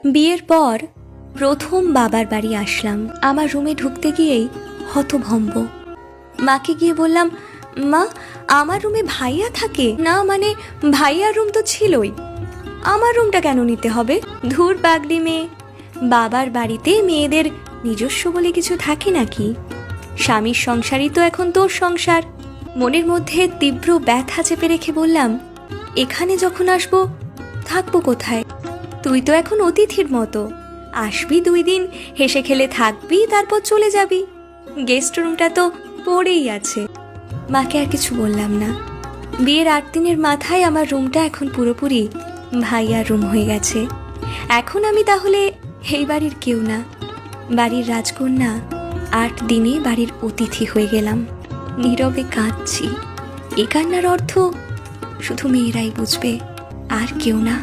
বিয়ের পর প্রথম বাবার বাড়ি আসলাম। আমার রুমে ঢুকতে গিয়েই হতভম্ব। মাকে গিয়ে বললাম, মা, আমার রুমে ভাইয়া থাকে না? মানে ভাইয়ার রুম তো ছিলই, আমার রুমটা কেন নিতে হবে? ধুর পাগলি মেয়ে, বাবার বাড়িতে মেয়েদের নিজস্ব বলে কিছু থাকে নাকি? স্বামীর সংসারই তো এখন তোর সংসার। মনের মধ্যে তীব্র ব্যথা চেপে রেখে বললাম, এখানে যখন আসবো থাকবো কোথায়? তুই তো এখন অতিথির মতো, আসবি 2 দিন, হেসে খেলে থাকবি, তারপর চলে যাবি। গেস্ট রুমটা তো পড়েই আছে। মাকে আর কিছু বললাম না। বিয়ের 8 দিনের মাথায় আমার রুমটা এখন পুরোপুরি ভাইয়ার রুম হয়ে গেছে। এখন আমি তাহলে এই বাড়ির কেউ না, বাড়ির রাজকন্যা। 8 দিনে বাড়ির অতিথি হয়ে গেলাম। নীরবে কাঁদছি। এ কান্নার অর্থ শুধু মেয়েরাই বুঝবে, আর কেউ না।